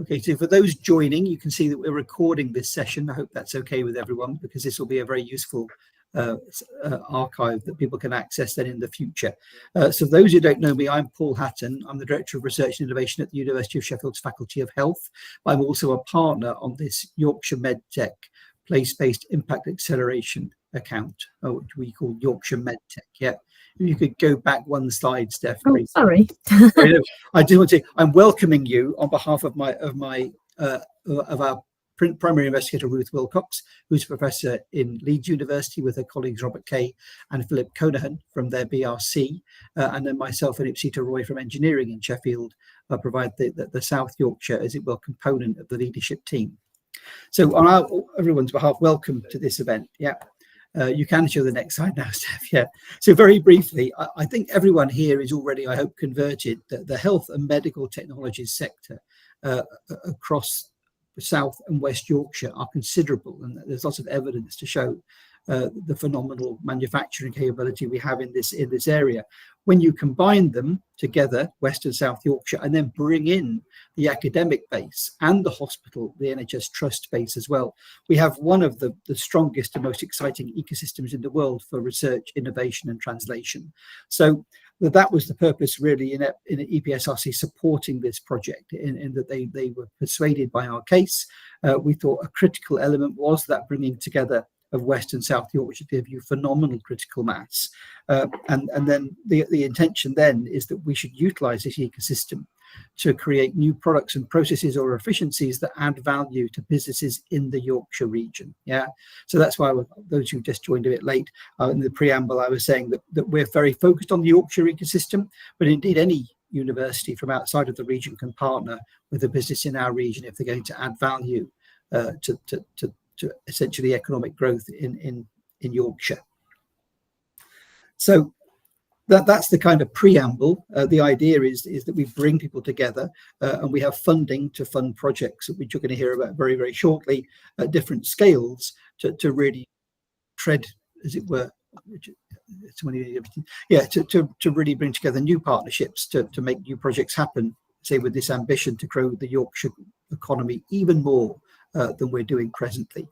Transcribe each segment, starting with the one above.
Okay, so for those joining, you can see that we're recording this session. I hope that's okay with everyone, because this will be a very useful archive that people can access then in the future. So those who don't know me, I'm Paul Hatton. I'm the Director of Research and Innovation at the University of Sheffield's Faculty of Health. I'm also a partner on this Yorkshire MedTech place-based impact acceleration account, which we call Yorkshire MedTech. Yeah. If you could go back one slide, Steph. Oh, sorry. I do want to say I'm welcoming you on behalf of our primary investigator Ruth Wilcox, who's a professor in Leeds University with her colleagues Robert Kay and Philip Conahan from their BRC, and then myself and Ipsita Roy from engineering in Sheffield provide the South Yorkshire, as it were, component of the leadership team. So on everyone's behalf, welcome to this event. Yeah. You can show the next slide now, Steph. Yeah. So very briefly, I think everyone here is already, I hope, converted that the health and medical technologies sector across South and West Yorkshire are considerable, and there's lots of evidence to show the phenomenal manufacturing capability we have in this area. When you combine them together, West and South Yorkshire, and then bring in the academic base and the hospital, the NHS Trust base as well, we have one of the strongest and most exciting ecosystems in the world for research, innovation and translation. So that was the purpose really in EPSRC supporting this project, in that they were persuaded by our case. We thought a critical element was that bringing together of West and South Yorkshire to give you phenomenal critical mass. And then the intention then is that we should utilise this ecosystem to create new products and processes or efficiencies that add value to businesses in the Yorkshire region. Yeah, so that's why those who just joined a bit late, in the preamble I was saying that we're very focused on the Yorkshire ecosystem, but indeed any university from outside of the region can partner with a business in our region if they're going to add value to essentially economic growth in Yorkshire. So that's the kind of preamble. The idea is that we bring people together and we have funding to fund projects, which you're going to hear about very, very shortly, at different scales to really tread, as it were, to really bring together new partnerships to make new projects happen, say with this ambition to grow the Yorkshire economy even more than we're doing presently.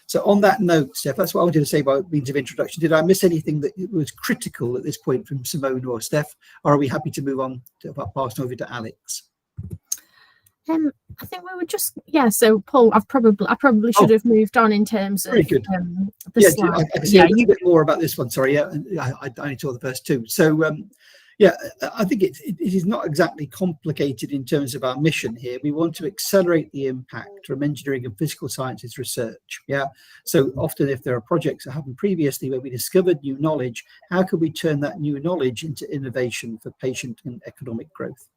So on that note, Steph, that's what I wanted to say by means of introduction. Did I miss anything that was critical at this point from Simone or Steph, or are we happy to move on to pass over to Alex? I think we were just, yeah. So Paul, I probably should have moved on in terms of very good. The slide. I can say a bit more about this one. Sorry, yeah, I only saw the first two. So yeah, I think it is not exactly complicated in terms of our mission here. We want to accelerate the impact from engineering and physical sciences research. Yeah, so often if there are projects that happened previously where we discovered new knowledge, how can we turn that new knowledge into innovation for patient and economic growth?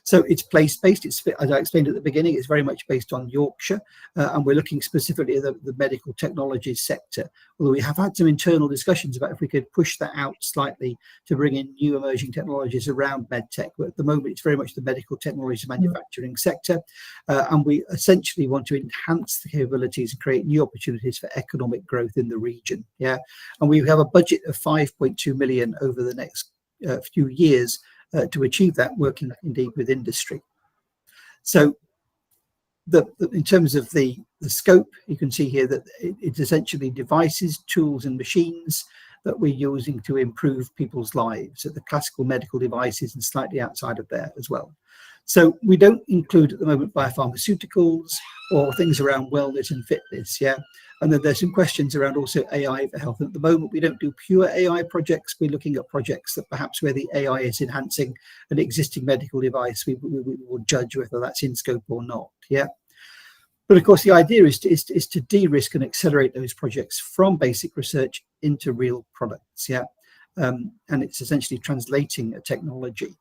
So it's place-based. It's, as I explained at the beginning, it's very much based on Yorkshire, and we're looking specifically at the medical technologies sector. Although we have had some internal discussions about if we could push that out slightly to bring in new emerging technologies around medtech. But at the moment, it's very much the medical technologies manufacturing sector, and we essentially want to enhance the capabilities and create new opportunities for economic growth in the region. Yeah, and we have a budget of 5.2 million over the next few years. To achieve that, working indeed with industry. So in terms of the scope, you can see here that it's essentially devices, tools and machines that we're using to improve people's lives, at the classical medical devices and slightly outside of there as well. So we don't include at the moment biopharmaceuticals or things around wellness and fitness, yeah. And then there's some questions around also AI for health. And at the moment, we don't do pure AI projects. We're looking at projects that perhaps where the AI is enhancing an existing medical device, we will judge whether that's in scope or not, yeah. But of course, the idea is to de-risk and accelerate those projects from basic research into real products, yeah. And it's essentially translating a technology.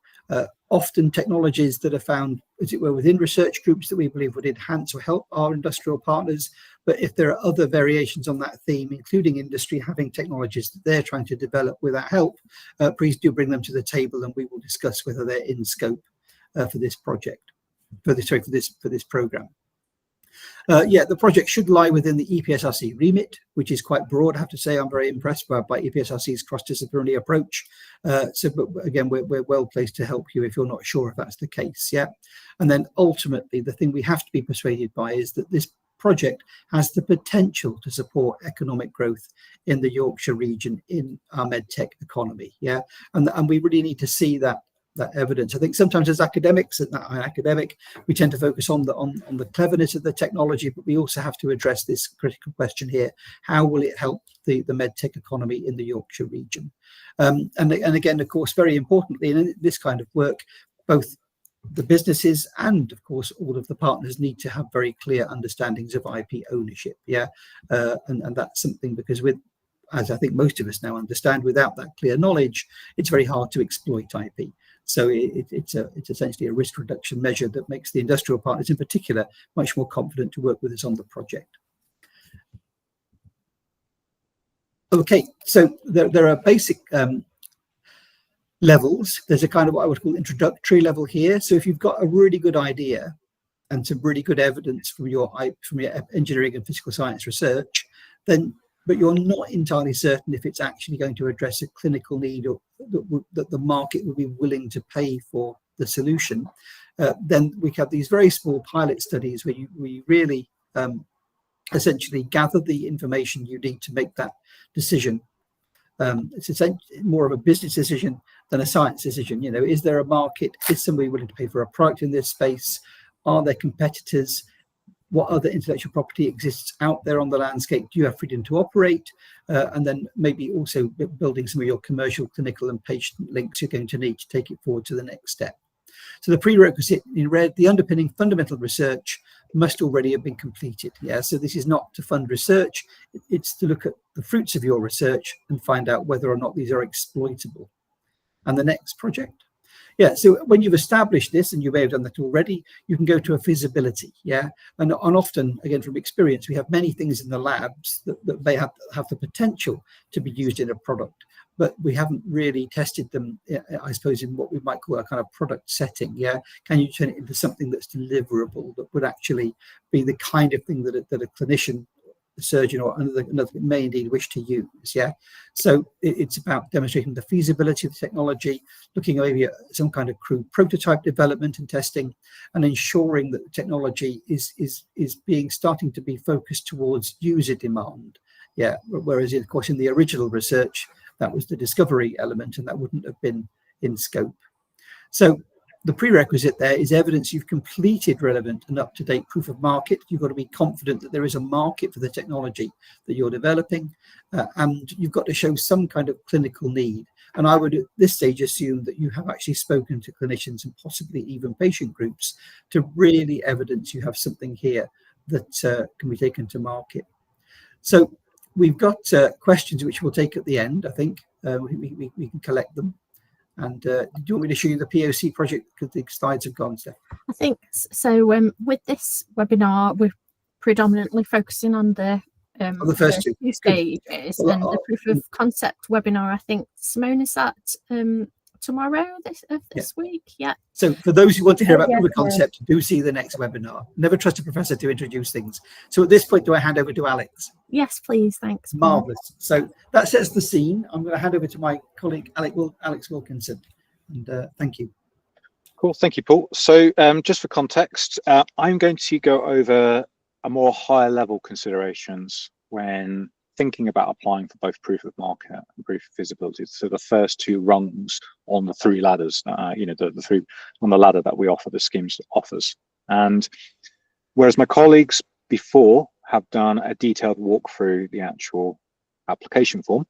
Often technologies that are found, as it were, within research groups that we believe would enhance or help our industrial partners. But if there are other variations on that theme, including industry having technologies that they're trying to develop with our help, please do bring them to the table and we will discuss whether they're in scope for this project, for this program. Yeah, the project should lie within the EPSRC remit, which is quite broad. I have to say, I'm very impressed by EPSRC's cross-disciplinary approach. But again, we're well placed to help you if you're not sure if that's the case. Yeah, and then ultimately, the thing we have to be persuaded by is that this project has the potential to support economic growth in the Yorkshire region in our medtech economy. Yeah, and we really need to see that evidence. I think sometimes as academics, and I'm an academic, we tend to focus on the cleverness of the technology, but we also have to address this critical question here: how will it help the medtech economy in the Yorkshire region? And again, of course, very importantly, in this kind of work, both the businesses and, of course, all of the partners need to have very clear understandings of IP ownership. Yeah, and that's something, because as I think most of us now understand, without that clear knowledge, it's very hard to exploit IP. So it's essentially a risk reduction measure that makes the industrial partners in particular much more confident to work with us on the project. Okay, so there are basic levels. There's a kind of what I would call introductory level here. So if you've got a really good idea and some really good evidence from your engineering and physical science research, then but you're not entirely certain if it's actually going to address a clinical need, or that the market will be willing to pay for the solution, then we have these very small pilot studies where we really essentially gather the information you need to make that decision. It's essentially more of a business decision than a science decision. You know, is there a market? Is somebody willing to pay for a product in this space? Are there competitors? What other intellectual property exists out there on the landscape? Do you have freedom to operate? And then maybe also building some of your commercial, clinical and patient links you're going to need to take it forward to the next step. So the prerequisite in red, the underpinning fundamental research must already have been completed. Yeah, so this is not to fund research. It's to look at the fruits of your research and find out whether or not these are exploitable. And the next project. Yeah, so when you've established this, and you may have done that already, you can go to a feasibility. Yeah, and often, again, from experience, we have many things in the labs that may have the potential to be used in a product, but we haven't really tested them, I suppose, in what we might call a kind of product setting. Yeah, can you turn it into something that's deliverable, that would actually be the kind of thing that a clinician, a surgeon, or another may indeed wish to use? Yeah, so it's about demonstrating the feasibility of the technology, looking maybe at some kind of crude prototype development and testing, and ensuring that the technology is starting to be focused towards user demand. Yeah, whereas of course in the original research that was the discovery element, and that wouldn't have been in scope. So the prerequisite there is evidence you've completed relevant and up-to-date proof of market. You've got to be confident that there is a market for the technology that you're developing, and you've got to show some kind of clinical need. And I would at this stage assume that you have actually spoken to clinicians and possibly even patient groups to really evidence you have something here that can be taken to market. So we've got questions which we'll take at the end. I think we can collect them. And do you want me to show you the POC project, because the slides have gone, Steph? I think so. With this webinar, we're predominantly focusing on the first two stages. Well, and the proof of concept webinar, I think, Simone, is that tomorrow this week? Yeah. So for those who want to hear about proof of concept, do see the next webinar. Never trust a professor to introduce things. So at this point, do I hand over to Alex? Yes, please. Thanks. Marvellous. So that sets the scene. I'm going to hand over to my colleague, Alex Wilkinson. And thank you. Cool. Thank you, Paul. So just for context, I'm going to go over a more higher level considerations when thinking about applying for both proof of market and proof of feasibility. So the first two rungs on the three ladders, the three on the ladder that we offer, the schemes offers. And whereas my colleagues before have done a detailed walk through the actual application form,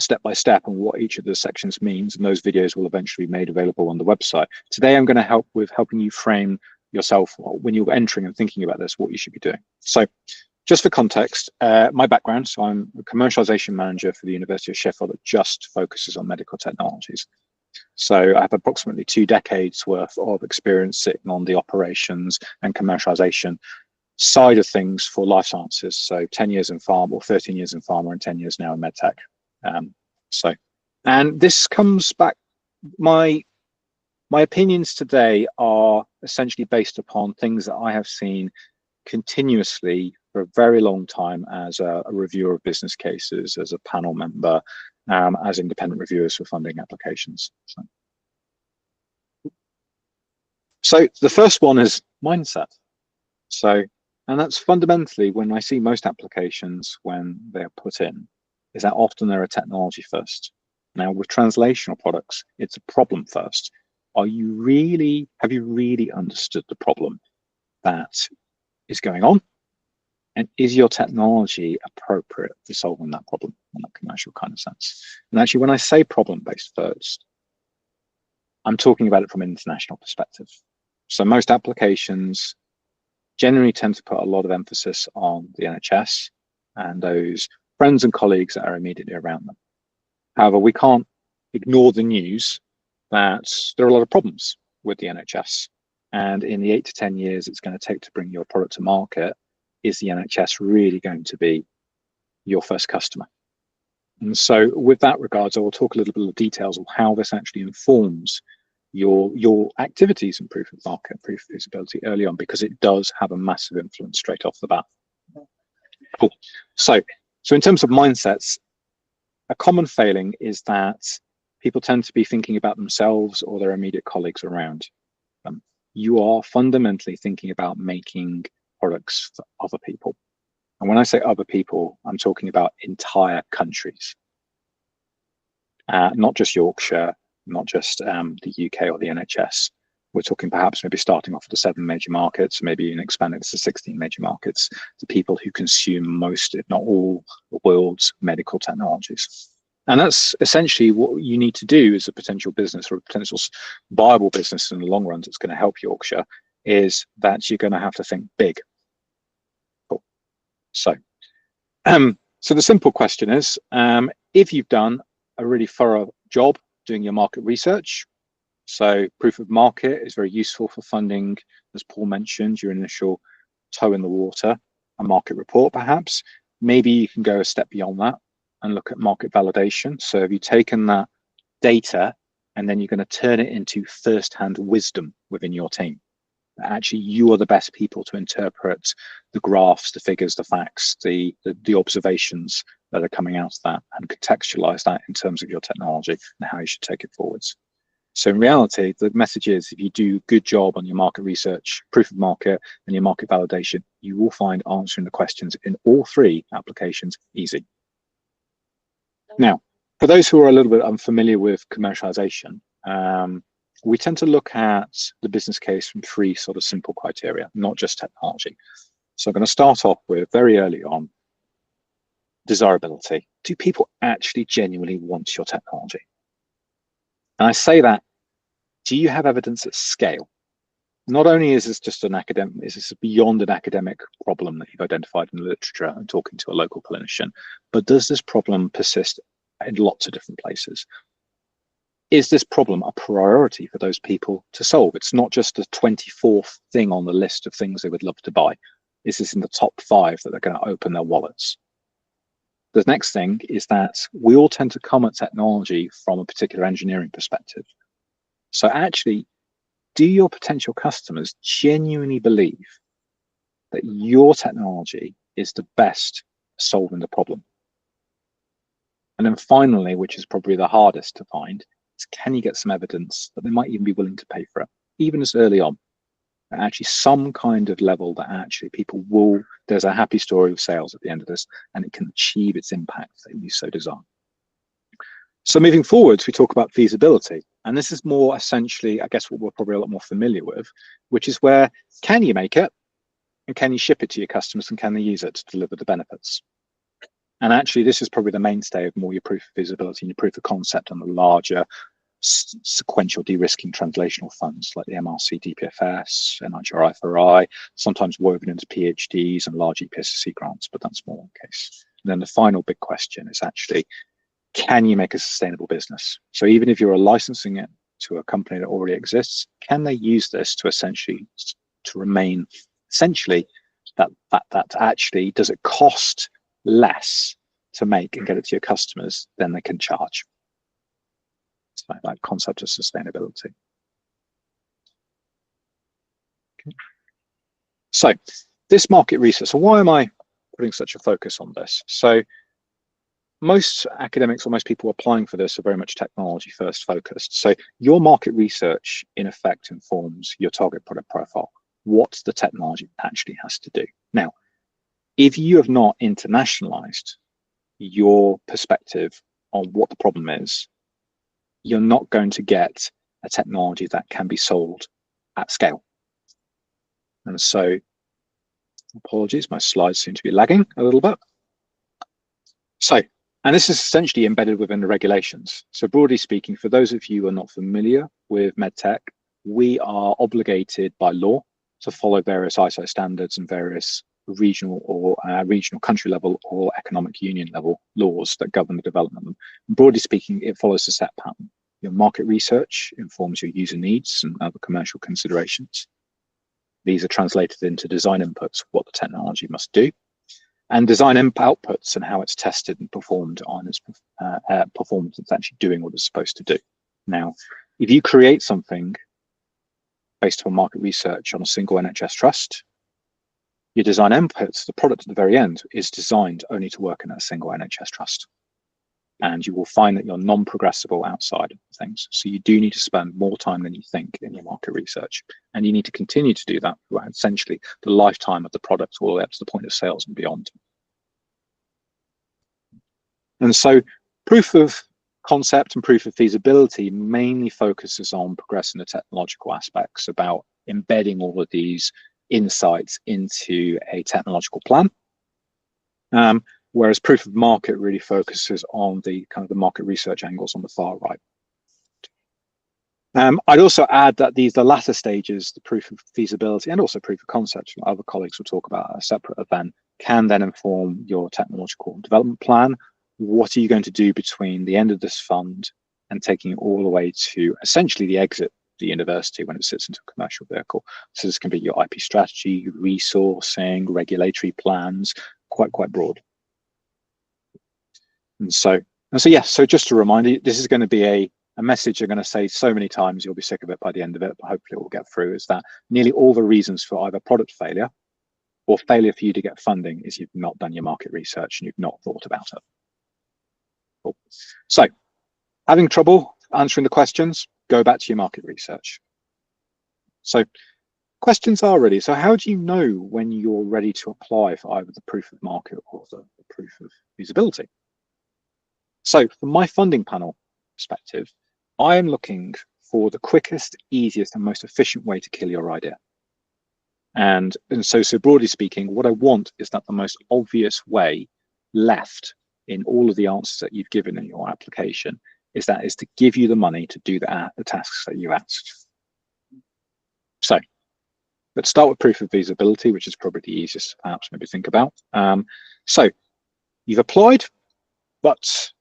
step by step, and what each of the sections means, and those videos will eventually be made available on the website. Today, I'm going to help with helping you frame yourself when you're entering and thinking about this, what you should be doing. So just for context, my background, so I'm a commercialization manager for the University of Sheffield that just focuses on medical technologies. So I have approximately 2 decades worth of experience sitting on the operations and commercialization side of things for life sciences. So 10 years in pharma, or 13 years in pharma, and 10 years now in medtech. And this comes back, my opinions today are essentially based upon things that I have seen continuously for a very long time as a reviewer of business cases, as a panel member, as independent reviewers for funding applications. So the first one is mindset. And that's fundamentally when I see most applications when they're put in, is that often they're a technology first. Now with translational products, it's a problem first. Have you really understood the problem that is going on? And is your technology appropriate for solving that problem in a commercial kind of sense? And actually, when I say problem-based first, I'm talking about it from an international perspective. So most applications generally tend to put a lot of emphasis on the NHS and those friends and colleagues that are immediately around them. However, we can't ignore the news that there are a lot of problems with the NHS. And in the 8 to 10 years it's going to take to bring your product to market, is the NHS really going to be your first customer? And so with that regards, I will talk a little bit of details of how this actually informs your activities in proof of market, proof of feasibility early on, because it does have a massive influence straight off the bat. Cool. So in terms of mindsets, a common failing is that people tend to be thinking about themselves or their immediate colleagues around. You are fundamentally thinking about making products for other people. And when I say other people, I'm talking about entire countries, not just Yorkshire, not just the UK or the NHS. We're talking perhaps maybe starting off with the 7 major markets, maybe even expanding to 16 major markets, the people who consume most, if not all, the world's medical technologies. And that's essentially what you need to do as a potential business or a potential viable business in the long run that's going to help Yorkshire, is that you're going to have to think big. Cool. So the simple question is, if you've done a really thorough job doing your market research, so proof of market is very useful for funding, as Paul mentioned, your initial toe in the water, a market report perhaps. Maybe you can go a step beyond that and look at market validation. So have you taken that data and then you're going to turn it into first-hand wisdom within your team? Actually, you are the best people to interpret the graphs, the figures, the facts, the observations that are coming out of that, and contextualize that in terms of your technology and how you should take it forwards. So in reality, the message is, if you do a good job on your market research, proof of market, and your market validation, you will find answering the questions in all 3 applications easy. Now, for those who are a little bit unfamiliar with commercialization, we tend to look at the business case from 3 sort of simple criteria, not just technology. So I'm going to start off with, very early on, desirability. Do people actually genuinely want your technology? And I say that, do you have evidence at scale? Not only is this just an academic, is this beyond an academic problem that you've identified in the literature and talking to a local clinician, but does this problem persist in lots of different places? Is this problem a priority for those people to solve? It's not just the 24th thing on the list of things they would love to buy. Is this in the top 5 that they're going to open their wallets? The next thing is that we all tend to come at technology from a particular engineering perspective. So actually, do your potential customers genuinely believe that your technology is the best at solving the problem? And then finally, which is probably the hardest to find, is can you get some evidence that they might even be willing to pay for it, even as early on? Actually some kind of level that actually people will, there's a happy story of sales at the end of this, and it can achieve its impact that you so desire. So moving forwards, we talk about feasibility, and this is more essentially, I guess, what we're probably a lot more familiar with, which is where can you make it, and can you ship it to your customers, and can they use it to deliver the benefits? And actually, this is probably the mainstay of more your proof of feasibility and your proof of concept on the larger sequential de-risking translational funds like the MRC DPFS, NIGRI, sometimes woven into PhDs and large EPSC grants, but that's more the case. And then the final big question is actually, can you make a sustainable business? So even if you're licensing it to a company that already exists, can they use this to essentially to remain essentially that actually, does it cost less to make and get it to your customers than they can charge? It's like that concept of sustainability. Okay. So this market research, so why am I putting such a focus on this? So most academics or most people applying for this are very much technology first focused. So your market research in effect informs your target product profile. What the technology actually has to do. Now, if you have not internationalized your perspective on what the problem is, you're not going to get a technology that can be sold at scale. And so, apologies, my slides seem to be lagging a little bit. So, and this is essentially embedded within the regulations. So broadly speaking, for those of you who are not familiar with MedTech, we are obligated by law to follow various ISO standards and various regional or regional country level or economic union level laws that govern the development of them. And broadly speaking, it follows a set pattern. Your market research informs your user needs and other commercial considerations. These are translated into design inputs, what the technology must do, and design outputs and how it's tested and performed on its performance that's actually doing what it's supposed to do. Now, if you create something based on market research on a single NHS trust, your design inputs, the product at the very end, is designed only to work in that single NHS trust. And you will find that you're non-progressible outside of things. So you do need to spend more time than you think in your market research. And you need to continue to do that throughout essentially the lifetime of the product all the way up to the point of sales and beyond. And so proof of concept and proof of feasibility mainly focuses on progressing the technological aspects about embedding all of these insights into a technological plan. Whereas proof of market really focuses on the kind of the market research angles on the far right. I'd also add that the latter stages, the proof of feasibility and also proof of concept, other colleagues will talk about at a separate event, can then inform your technological development plan. What are you going to do between the end of this fund and taking it all the way to essentially the exit of the university when it sits into a commercial vehicle? So this can be your IP strategy, resourcing, regulatory plans, quite broad. And so yeah, so just a reminder, this is going to be a message you're going to say so many times, you'll be sick of it by the end of it, but hopefully we'll get through, is that nearly all the reasons for either product failure or failure for you to get funding is you've not done your market research and you've not thought about it. Cool. So having trouble answering the questions, go back to your market research. So questions are ready. So how do you know when you're ready to apply for either the proof of market or the proof of feasibility? So from my funding panel perspective, I am looking for the quickest, easiest, and most efficient way to kill your idea. And so broadly speaking, what I want is that the most obvious way left in all of the answers that you've given in your application is to give you the money to do the tasks that you asked. So let's start with proof of feasibility, which is probably the easiest to perhaps maybe think about. So you've applied, but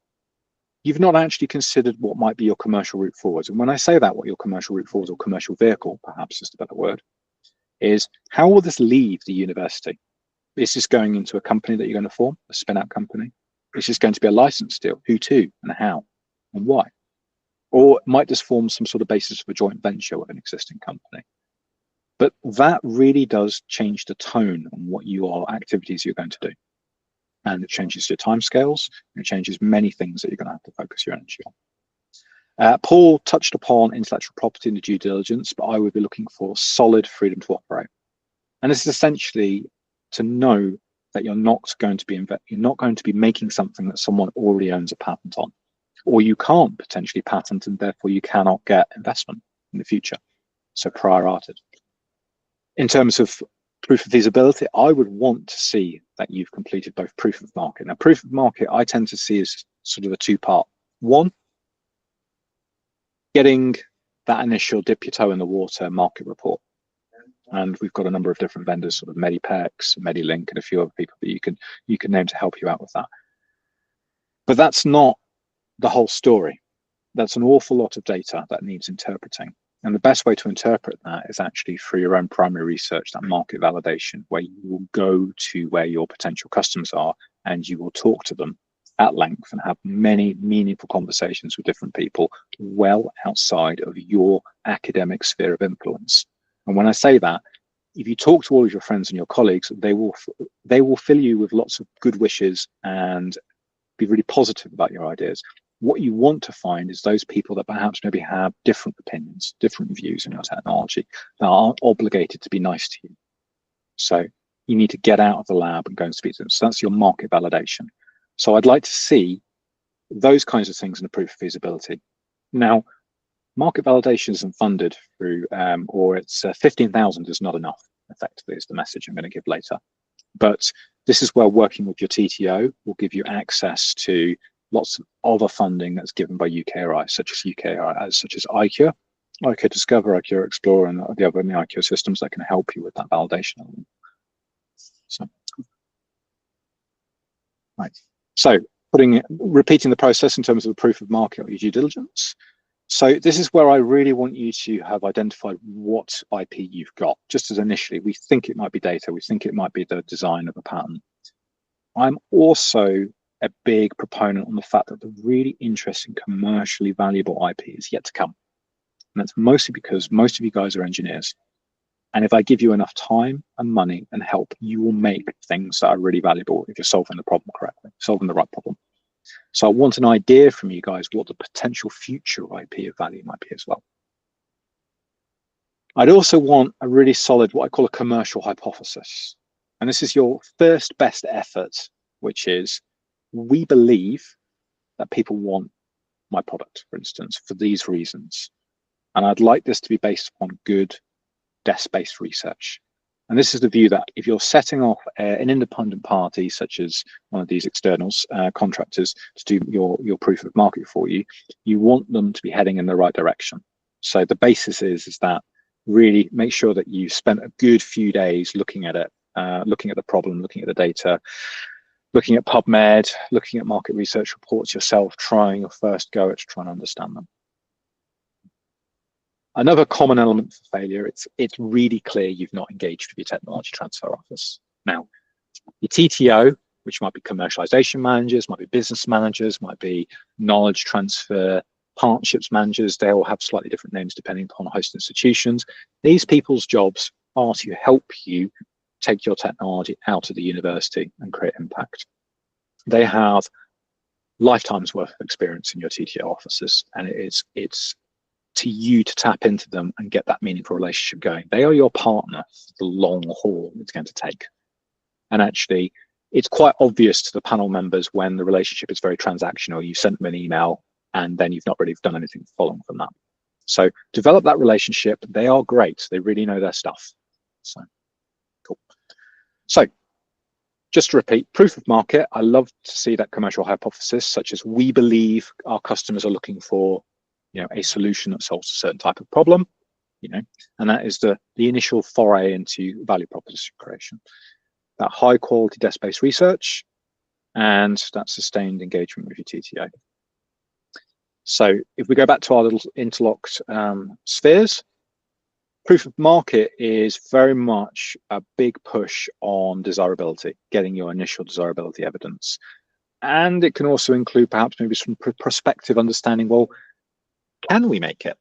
you've not actually considered what might be your commercial route forwards. And when I say that, what your commercial route forwards or commercial vehicle, perhaps is the better word, is how will this leave the university? Is this going into a company that you're going to form, a spin-out company? Is this going to be a license deal? Who to and how and why? Or might this form some sort of basis for a joint venture with an existing company? But that really does change the tone on what your activities you're going to do. And it changes your timescales, and it changes many things that you're going to have to focus your energy on. Paul touched upon intellectual property in the due diligence, but I would be looking for solid freedom to operate. And this is essentially to know that you're not going to be making something that someone already owns a patent on, or you can't potentially patent, and therefore you cannot get investment in the future. So prior arted. In terms of proof of feasibility, I would want to see that you've completed both proof of market. Now, proof of market, I tend to see as sort of a two-part. One, getting that initial dip your toe in the water market report. And we've got a number of different vendors, sort of Medipex, Medilink, and a few other people that you can name to help you out with that. But that's not the whole story. That's an awful lot of data that needs interpreting. And the best way to interpret that is actually through your own primary research, that market validation, where you will go to where your potential customers are and you will talk to them at length and have many meaningful conversations with different people well outside of your academic sphere of influence. And when I say that, if you talk to all of your friends and your colleagues, they will fill you with lots of good wishes and be really positive about your ideas. What you want to find is those people that perhaps maybe have different opinions, different views on your technology, that aren't obligated to be nice to you. So you need to get out of the lab and go and speak to them. So that's your market validation. So I'd like to see those kinds of things in the proof of feasibility. Now, market validation isn't funded through, or it's 15,000 is not enough, effectively, is the message I'm going to give later. But this is where working with your TTO will give you access to lots of other funding that's given by UKRI, such as ICUR, ICUR Discover, ICUR Explore, and the other ICUR systems that can help you with that validation element. So, right. So repeating the process in terms of the proof of market or your due diligence. So this is where I really want you to have identified what IP you've got. Just as initially, we think it might be data, we think it might be the design of a patent. I'm also a big proponent on the fact that the really interesting, commercially valuable IP is yet to come. And that's mostly because most of you guys are engineers. And if I give you enough time and money and help, you will make things that are really valuable if you're solving the problem correctly, solving the right problem. So I want an idea from you guys what the potential future IP of value might be as well. I'd also want a really solid, what I call a commercial hypothesis. And this is your first best effort, which is, we believe that people want my product, for instance, for these reasons. And I'd like this to be based upon good desk-based research. And this is the view that if you're setting off an independent party, such as one of these externals, contractors, to do your proof of market for you, you want them to be heading in the right direction. So the basis is that really make sure that you spent a good few days looking at it, looking at the problem, looking at the data, looking at PubMed, looking at market research reports yourself, trying your first go at trying to understand them. Another common element for failure, it's really clear you've not engaged with your technology transfer office. Now, your TTO, which might be commercialization managers, might be business managers, might be knowledge transfer, partnerships managers, they all have slightly different names depending upon host institutions. These people's jobs are to help you take your technology out of the university and create impact. They have lifetimes worth of experience in your TTO offices, and it's to you to tap into them and get that meaningful relationship going. They are your partner for the long haul it's going to take. And actually, it's quite obvious to the panel members when the relationship is very transactional. You sent them an email and then you've not really done anything following from that. So develop that relationship. They are great. They really know their stuff. So cool. So just to repeat, proof of market, I love to see that commercial hypothesis, such as we believe our customers are looking for a solution that solves a certain type of problem, and that is the initial foray into value proposition creation. That high quality desk-based research and that sustained engagement with your TTO. So if we go back to our little interlocked spheres, proof of market is very much a big push on desirability, getting your initial desirability evidence. And it can also include perhaps maybe some prospective understanding, well, can we make it?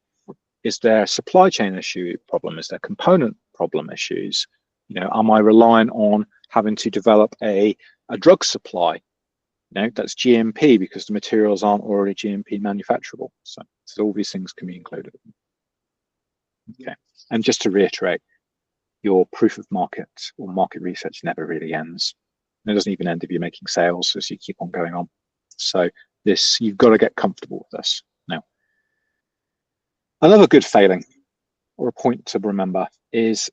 Is there a supply chain issue problem? Is there component problem issues? Am I reliant on having to develop a drug supply? That's GMP because the materials aren't already GMP manufacturable. So all these things can be included. Okay. And just to reiterate, your proof of market or market research never really ends. It doesn't even end if you're making sales as you keep on going on. So you've got to get comfortable with this. Now, another good failing or a point to remember is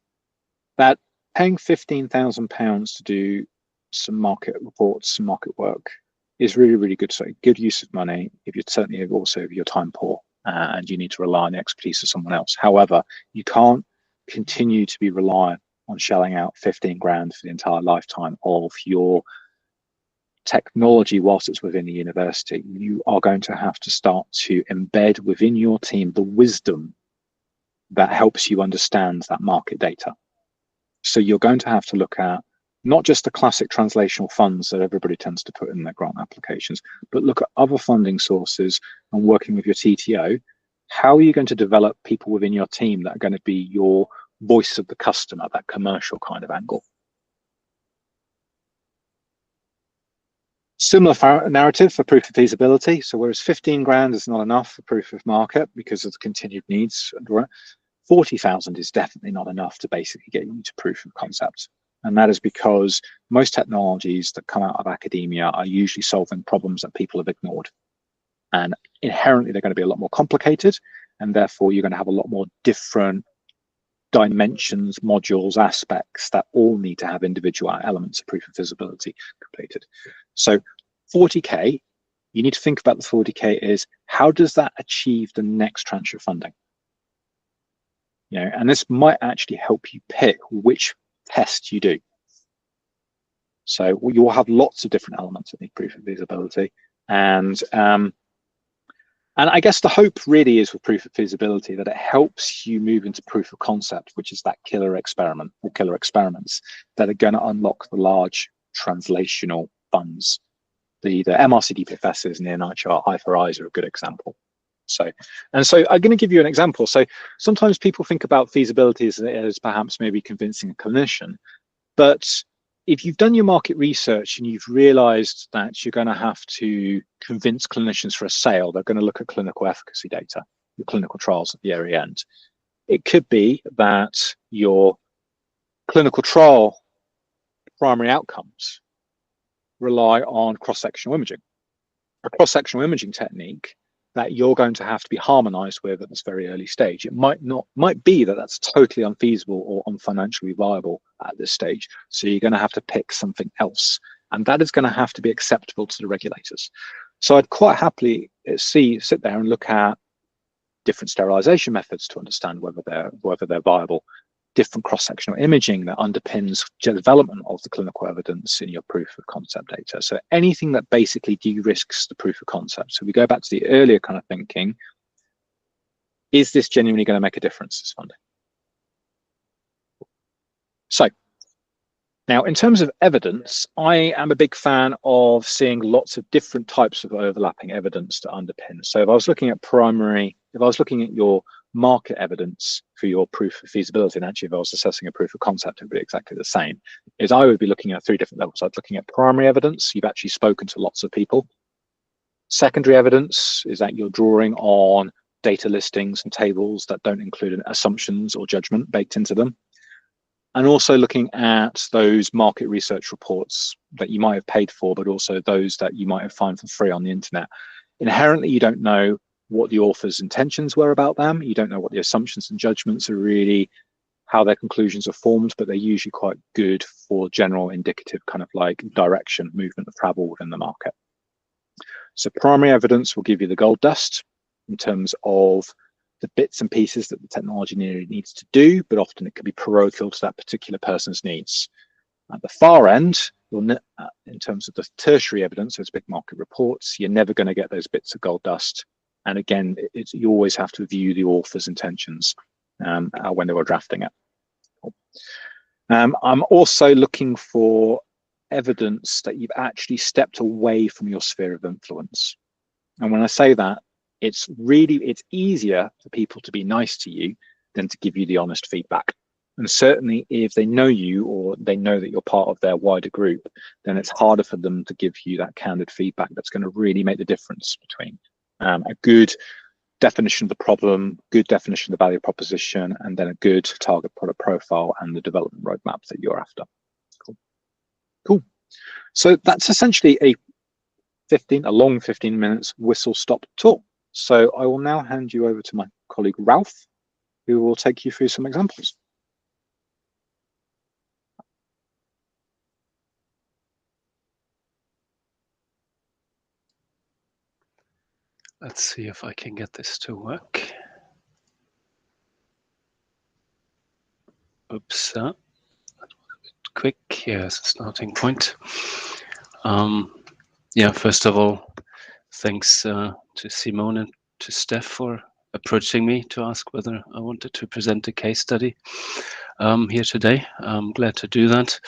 that paying £15,000 to do some market reports, some market work is really, really good. So good use of money if you're certainly also if you're time poor and you need to rely on the expertise of someone else. However, you can't continue to be reliant on shelling out 15 grand for the entire lifetime of your technology whilst it's within the university. You are going to have to start to embed within your team the wisdom that helps you understand that market data. So you're going to have to look at not just the classic translational funds that everybody tends to put in their grant applications, but look at other funding sources and working with your TTO. How are you going to develop people within your team that are going to be your voice of the customer, that commercial kind of angle. Similar narrative for proof of feasibility. So whereas 15 grand is not enough for proof of market because of the continued needs, 40,000 is definitely not enough to basically get you to proof of concept. And that is because most technologies that come out of academia are usually solving problems that people have ignored. And inherently, they're going to be a lot more complicated. And therefore, you're going to have a lot more different dimensions, modules, aspects that all need to have individual elements of proof of feasibility completed. So 40K, you need to think about the 40K is how does that achieve the next tranche of funding? You know, and this might actually help you pick which test you do. So you will have lots of different elements that need proof of feasibility. And I guess the hope really is with proof of feasibility that it helps you move into proof of concept, which is that killer experiment or killer experiments that are going to unlock the large translational funds. The MRC DPFSs and the NIHR I4Is are a good example. So I'm going to give you an example. So sometimes people think about feasibility as perhaps maybe convincing a clinician, but if you've done your market research and you've realized that you're going to have to convince clinicians for a sale, they're going to look at clinical efficacy data, your clinical trials at the very end. It could be that your clinical trial primary outcomes rely on cross-sectional imaging. A cross-sectional imaging technique that you're going to have to be harmonized with at this very early stage. It might be that that's totally unfeasible or unfinancially viable at this stage. So you're going to have to pick something else, and that is going to have to be acceptable to the regulators. So I'd quite happily sit there and look at different sterilization methods to understand whether they're viable, different cross-sectional imaging that underpins the development of the clinical evidence in your proof of concept data. So anything that basically de-risks the proof of concept. So we go back to the earlier kind of thinking, is this genuinely going to make a difference, this funding? So now in terms of evidence, I am a big fan of seeing lots of different types of overlapping evidence to underpin. So if I was looking at your market evidence for your proof of feasibility, and actually if I was assessing a proof of concept, it would be exactly the same, is I would be looking at 3 different levels. I'd be looking at primary evidence, you've actually spoken to lots of people. Secondary evidence is that you're drawing on data listings and tables that don't include assumptions or judgment baked into them. And also looking at those market research reports that you might have paid for, but also those that you might have found for free on the internet. Inherently, you don't know what the author's intentions were about them. You don't know what the assumptions and judgments are really, how their conclusions are formed, but they're usually quite good for general indicative kind of like direction, movement of travel within the market. So primary evidence will give you the gold dust in terms of the bits and pieces that the technology needs to do, but often it can be parochial to that particular person's needs. At the far end, in terms of the tertiary evidence, those big market reports, you're never going to get those bits of gold dust. And again, you always have to view the author's intentions when they were drafting it. I'm also looking for evidence that you've actually stepped away from your sphere of influence. And when I say that, it's easier for people to be nice to you than to give you the honest feedback. And certainly if they know you or they know that you're part of their wider group, then it's harder for them to give you that candid feedback that's going to really make the difference between a good definition of the problem, good definition of the value proposition, and then a good target product profile and the development roadmap that you're after. Cool. So that's essentially a long 15 minutes whistle stop talk. So I will now hand you over to my colleague Ralf, who will take you through some examples. Let's see if I can get this to work. Oops, that was a bit quick. Here's a starting point. Yeah, first of all, thanks to Simone and to Steph for approaching me to ask whether I wanted to present a case study here today. I'm glad to do that.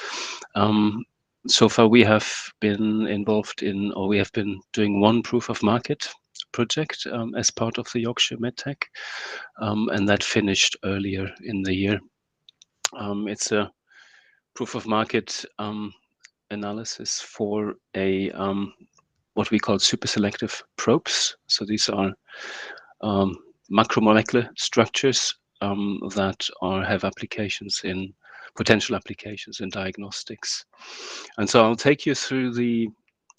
So far, we have been involved in, or we have been doing one proof of market project as part of the Yorkshire MedTech, and that finished earlier in the year. It's a proof of market analysis for a what we call super selective probes. So these are macromolecular structures that have applications in potential applications in diagnostics. And so I'll take you through the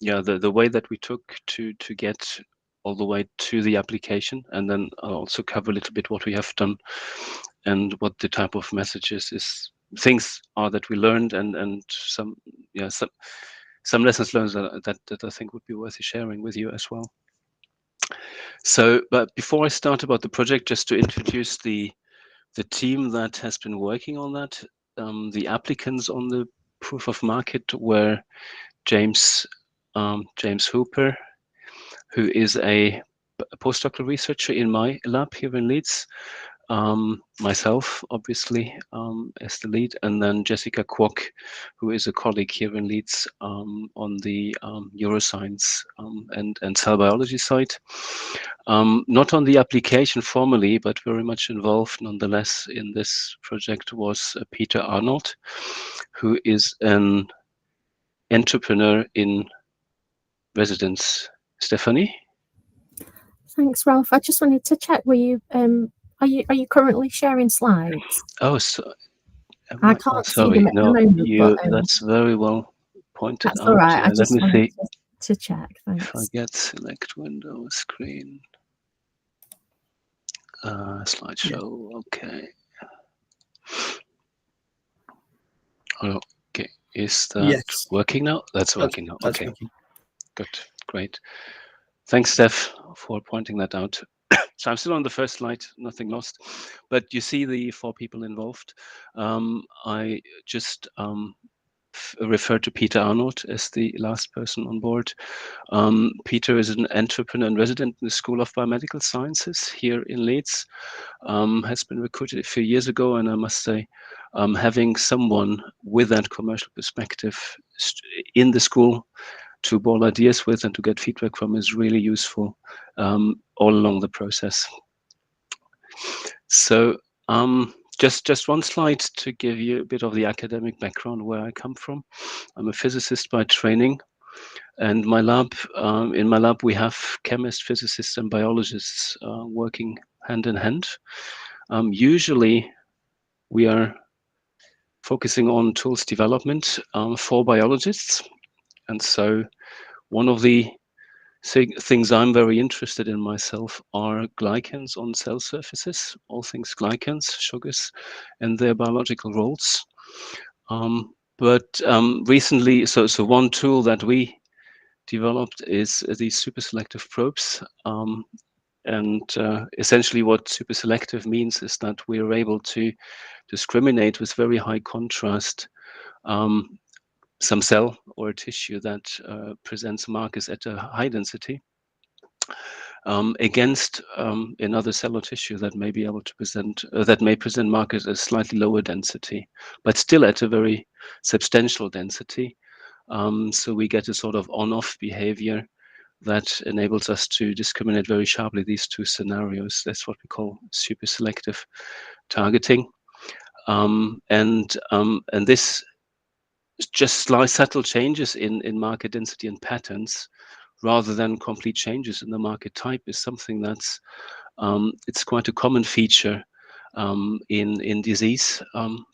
way that we took to get all the way to the application, and then I'll also cover a little bit what we have done and what the type of messages things are that we learned, and some lessons learned that I think would be worth sharing with you as well. So, but before I start about the project, just to introduce the team that has been working on that. The applicants on the proof of market were James Hooper, who is a postdoctoral researcher in my lab here in Leeds. Myself, obviously, as the lead, and then Jessica Kwok, who is a colleague here in Leeds on the neuroscience and cell biology side. Not on the application formally, but very much involved nonetheless in this project was Peter Arnold, who is an entrepreneur in residence. Stephanie? Thanks, Ralf. I just wanted to check, were you are you currently sharing slides? Oh, so I can't see them at the moment, but that's very well pointed that's out. all right. I Let just me wanted see to check. Thanks. if I get select window screen. Slideshow. Yeah. Okay. Okay. Is that working now? That's working now. Okay. Working. Good. Great. Thanks, Steph, for pointing that out. So I'm still on the first slide, nothing lost. But you see the 4 people involved. I just referred to Peter Arnold as the last person on board. Peter is an entrepreneur and resident in the School of Biomedical Sciences here in Leeds. Has been recruited a few years ago, and I must say, having someone with that commercial perspective in the school to boil ideas with and to get feedback from is really useful all along the process. So just one slide to give you a bit of the academic background where I come from. I'm a physicist by training, and my lab, in my lab we have chemists, physicists, and biologists working hand in hand. Usually we are focusing on tools development for biologists, and so one of the things I'm very interested in myself are glycans on cell surfaces, all things glycans, sugars, and their biological roles. But recently, so one tool that we developed is these super selective probes. And essentially what super selective means is that we are able to discriminate with very high contrast some cell or tissue that presents markers at a high density against another cell or tissue that may be able to present that may present markers at slightly lower density, but still at a very substantial density. So we get a sort of on-off behavior that enables us to discriminate very sharply these 2 scenarios. That's what we call super selective targeting, and this just slight subtle changes in marker density and patterns rather than complete changes in the marker type is something that's it's quite a common feature in disease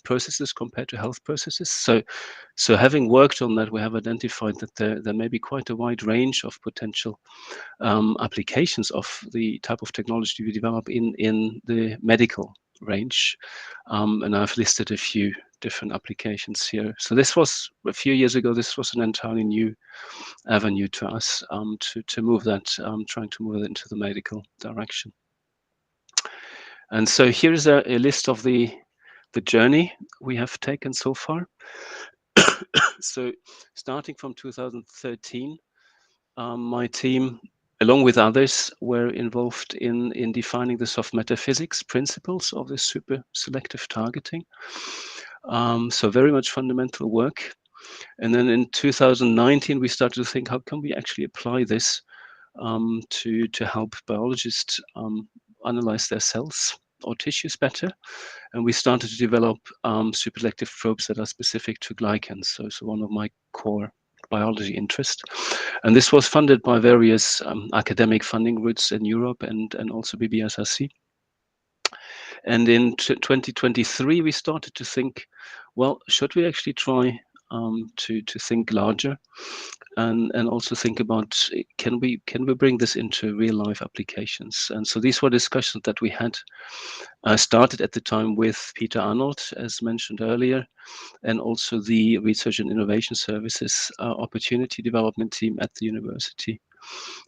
processes compared to health processes. So having worked on that, we have identified that there may be quite a wide range of potential applications of the type of technology we develop in the medical range, and I've listed a few different applications here. So this was a few years ago. This was an entirely new avenue to us to move that, trying to move it into the medical direction. And so here is a list of the journey we have taken so far. So starting from 2013, my team, along with others, were involved in defining the soft matter physics principles of this super selective targeting. So very much fundamental work. And then in 2019, we started to think, how can we actually apply this to help biologists analyze their cells? or tissues better. And we started to develop superselective probes that are specific to glycans. So one of my core biology interests. And this was funded by various academic funding routes in Europe and also BBSRC. And in 2023, we started to think, well, should we actually try to think larger and also think about can we bring this into real life applications? And so these were discussions that we had started at the time with Peter Arnold, as mentioned earlier, and also the Research and Innovation Services Opportunity Development Team at the University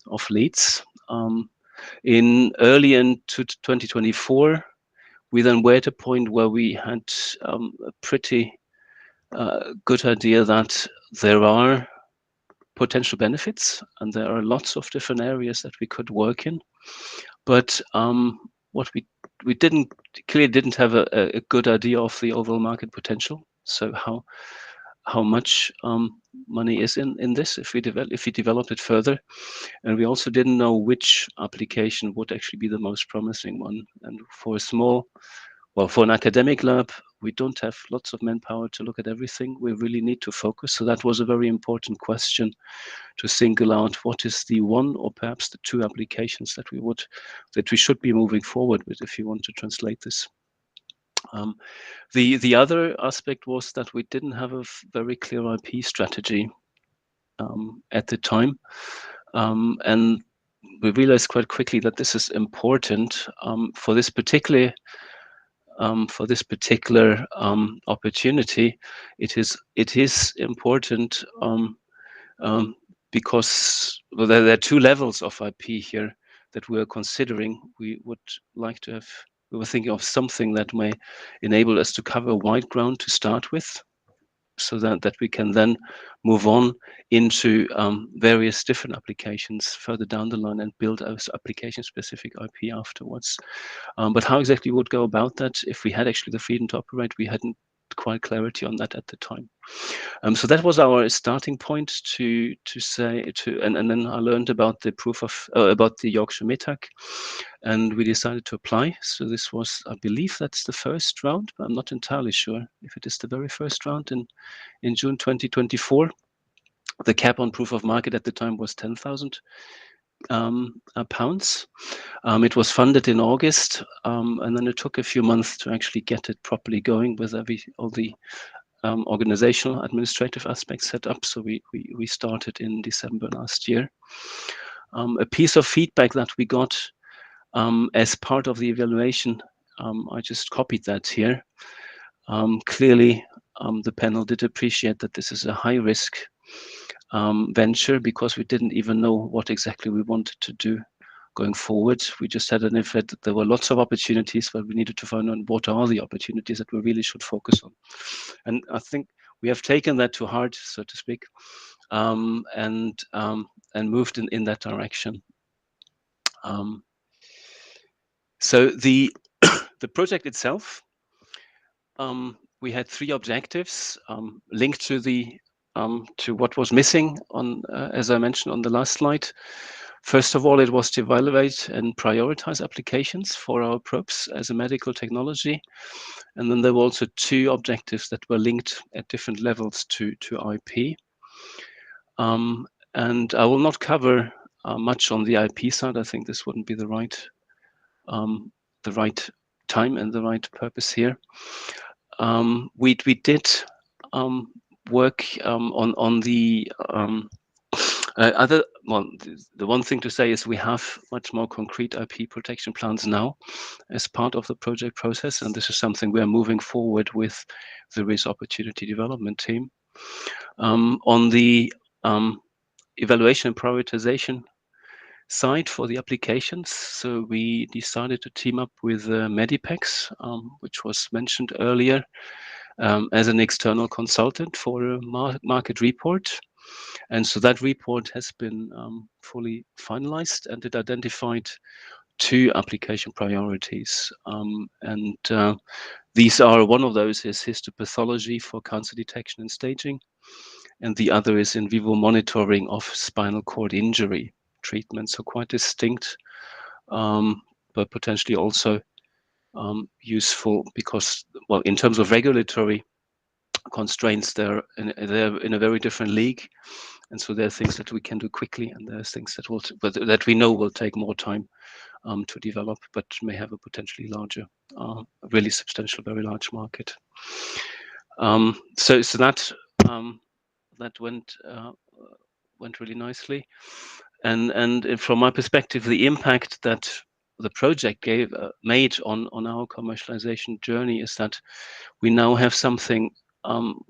of Leeds. Early in 2024, we then were at a point where we had a pretty good idea that there are potential benefits and there are lots of different areas that we could work in. But what we clearly didn't have a good idea of the overall market potential. So how much money is in this if we developed it further, and we also didn't know which application would actually be the most promising one. And for an academic lab, we don't have lots of manpower to look at everything. We really need to focus. So that was a very important question to single out what is the one or perhaps the two applications that we should be moving forward with if you want to translate this. The other aspect was that we didn't have a very clear IP strategy at the time, and we realized quite quickly that this is important for this particular opportunity. It is important because there are two levels of IP here that we are considering. We were thinking of something that may enable us to cover wide ground to start with, so that we can then move on into various different applications further down the line and build our application-specific IP afterwards. But how exactly we would go about that, if we had actually the freedom to operate, we hadn't quite clarity on that at the time. So that was our starting point and then I learned about the about the Yorkshire MedTech, and we decided to apply. So this was, I believe that's the first round, but I'm not entirely sure if it is the very first round in June 2024. The cap on proof of market at the time was £10,000. It was funded in August, and then it took a few months to actually get it properly going with all the organizational administrative aspects set up. So we started in December last year. A piece of feedback that we got as part of the evaluation, I just copied that here. Clearly, the panel did appreciate that this is a high risk venture because we didn't even know what exactly we wanted to do going forward. We just had an effort that there were lots of opportunities, but we needed to find out what are the opportunities that we really should focus on. And I think we have taken that to heart, so to speak, and moved in that direction. So the project itself, we had three objectives linked to what was missing on, as I mentioned on the last slide. First of all, it was to evaluate and prioritize applications for our probes as a medical technology. And then there were also two objectives that were linked at different levels to IP. And I will not cover much on the IP side. I think this wouldn't be the right time and the right purpose here. We did work on the the one thing to say is we have much more concrete IP protection plans now as part of the project process, and this is something we are moving forward with the risk opportunity development team. On the evaluation and prioritization side for the applications, so we decided to team up with Medipex, which was mentioned earlier, as an external consultant for a market report. And so that report has been fully finalized, and it identified two application priorities. These are, one of those is histopathology for cancer detection and staging, and the other is in vivo monitoring of spinal cord injury treatment. So quite distinct, but potentially also useful because, well, in terms of regulatory constraints, they're in a very different league, and so there are things that we can do quickly, and there's things that we know will take more time to develop, but may have a potentially larger, really substantial, very large market. So that went really nicely, and from my perspective, the impact that the project made on our commercialization journey is that we now have something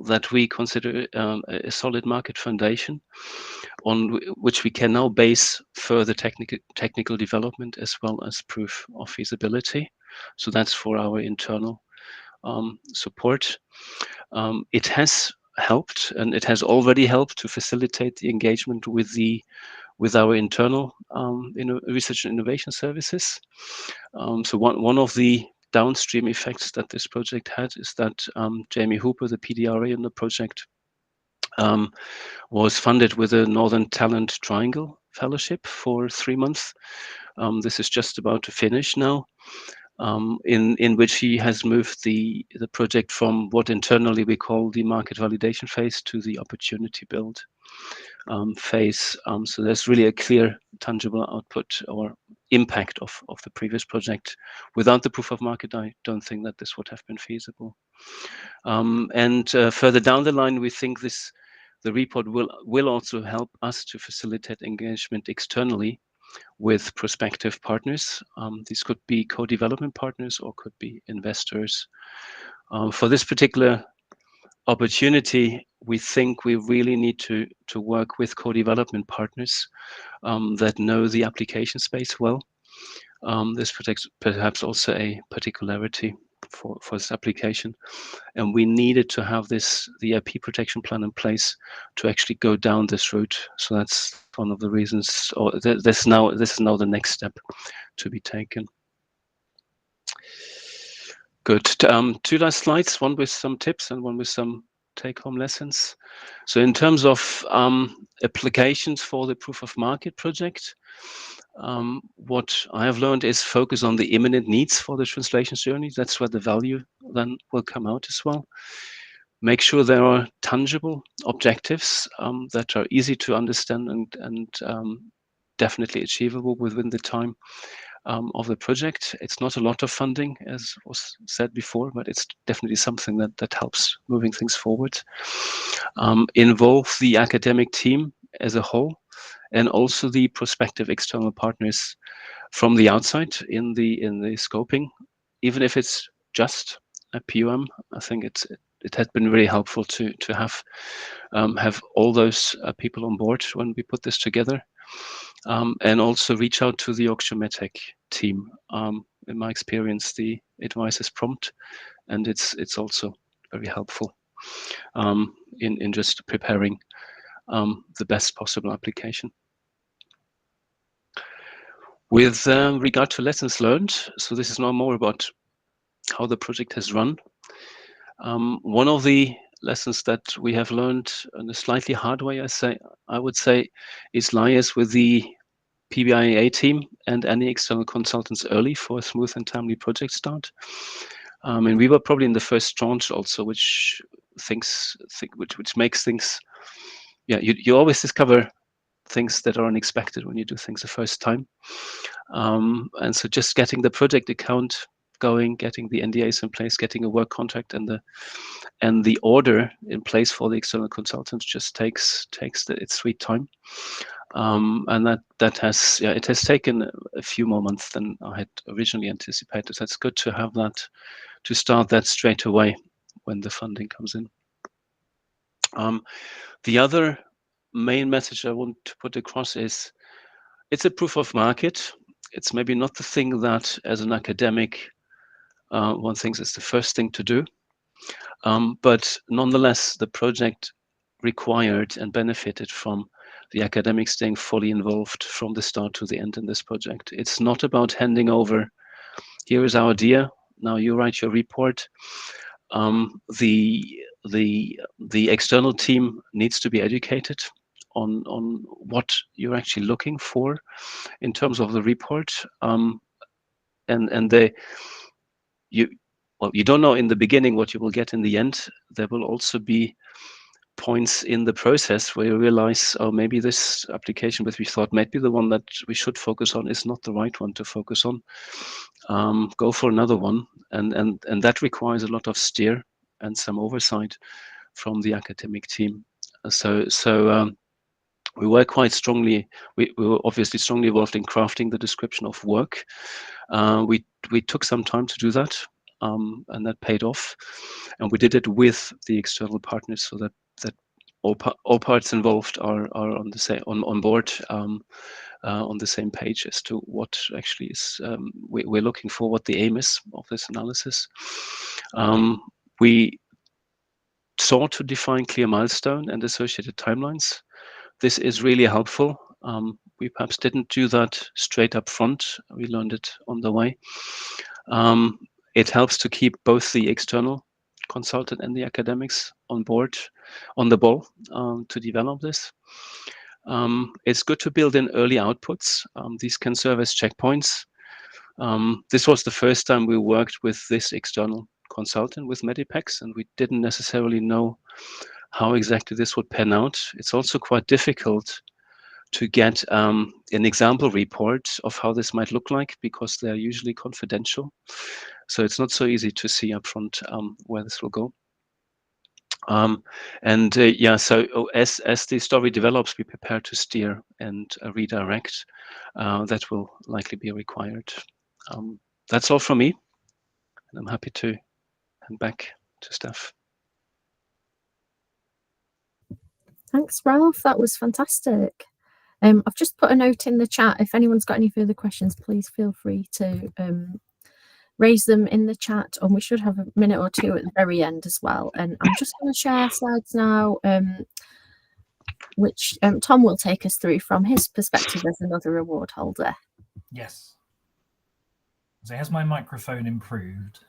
that we consider a solid market foundation on which we can now base further technical development as well as proof of feasibility. So that's for our internal support. It has helped, and it has already helped to facilitate the engagement with our internal research and innovation services. So one of the downstream effects that this project had is that Jamie Hooper, the PDRA in the project, was funded with a Northern Talent Triangle Fellowship for 3 months. This is just about to finish now, in which he has moved the project from what internally we call the market validation phase to the opportunity build phase. So there's really a clear, tangible output or impact of the previous project. Without the proof of market, I don't think that this would have been feasible. And further down the line, we think the report will also help us to facilitate engagement externally with prospective partners. These could be co-development partners or could be investors. For this particular opportunity, we think we really need to work with co-development partners that know the application space well. This protects perhaps also a particularity for this application, and we needed to have the IP protection plan in place to actually go down this route. So that's one of the reasons, or this is now the next step to be taken. Good. 2 last slides, one with some tips and one with some take-home lessons. So in terms of applications for the proof of market project, what I have learned is focus on the imminent needs for the translation journey. That's where the value then will come out as well. Make sure there are tangible objectives that are easy to understand and definitely achievable within the time of the project. It's not a lot of funding, as was said before, but it's definitely something that helps moving things forward. Involve the academic team as a whole, and also the prospective external partners from the outside in the scoping. Even if it's just a PUM, I think it has been really helpful to have all those people on board when we put this together. And also reach out to the Yorkshire MedTech team. In my experience, the advice is prompt, and it's also very helpful in just preparing the best possible application. With regard to lessons learned, so this is now more about how the project has run. One of the lessons that we have learned in a slightly hard way, I would say, is liaise with the PBIA team and any external consultants early for a smooth and timely project start. And we were probably in the first tranche also, which makes things, yeah, you always discover things that are unexpected when you do things the first time. And so just getting the project account going, getting the NDAs in place, getting a work contract and the order in place for the external consultants just takes its sweet time. And that has taken a few more months than I had originally anticipated. So it's good to have that, to start that straight away when the funding comes in. The other main message I want to put across is it's a proof of market. It's maybe not the thing that as an academic one thinks is the first thing to do, but nonetheless the project required and benefited from the academics staying fully involved from the start to the end in this project. It's not about handing over, here is our idea, now you write your report. The external team needs to be educated on what you're actually looking for in terms of the report, and you don't know in the beginning what you will get in the end. There will also be points in the process where you realize, oh, maybe this application which we thought might be the one that we should focus on is not the right one to focus on. Go for another one, and that requires a lot of steer and some oversight from the academic team. So we were quite strongly, we were obviously strongly involved in crafting the description of work. We took some time to do that, and that paid off. And we did it with the external partners, so that all parts involved are on the same on board, on the same page as to what actually is we're looking for, what the aim is of this analysis. We sought to define clear milestone and associated timelines. This is really helpful. We perhaps didn't do that straight up front. We learned it on the way. It helps to keep both the external consultant and the academics on board, on the ball, to develop this. It's good to build in early outputs. These can serve as checkpoints. This was the first time we worked with this external consultant with Medipex, and we didn't necessarily know how exactly this would pan out. It's also quite difficult to get an example report of how this might look like, because they're usually confidential. So it's not so easy to see upfront where this will go. Yeah, so as the story develops, we prepare to steer and redirect. That will likely be required. That's all from me, and I'm happy to hand back to Steph. Thanks, Ralf. That was fantastic. I've just put a note in the chat. If anyone's got any further questions, please feel free to raise them in the chat, and we should have a minute or two at the very end as well. And I'm just going to share slides now, which Tom will take us through from his perspective as another award holder. Yes. So has my microphone improved?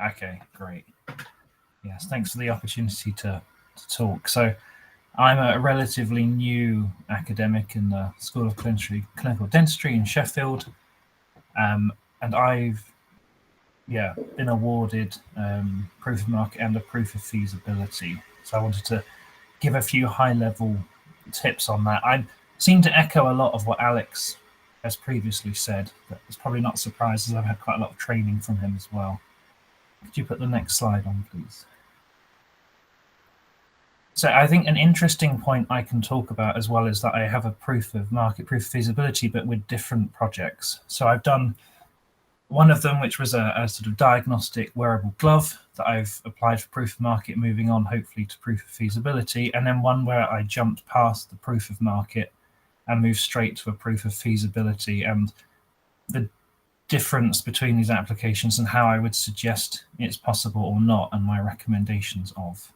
Okay, great. Yes, thanks for the opportunity to talk. So I'm a relatively new academic in the School of Clinical Dentistry in Sheffield, and I've been awarded Proof of Market and a Proof of Feasibility. So I wanted to give a few high-level tips on that. I seem to echo a lot of what Alex has previously said, but it's probably not a surprise, as I've had quite a lot of training from him as well. Could you put the next slide on, please? So I think an interesting point I can talk about as well is that I have a Proof of Market, Proof of Feasibility, but with different projects. So I've done one of them, which was a sort of diagnostic wearable glove that I've applied for Proof of Market, moving on hopefully to Proof of Feasibility, and then one where I jumped past the Proof of Market and moved straight to a Proof of Feasibility, and the difference between these applications and how I would suggest it's possible or not, and my recommendations of.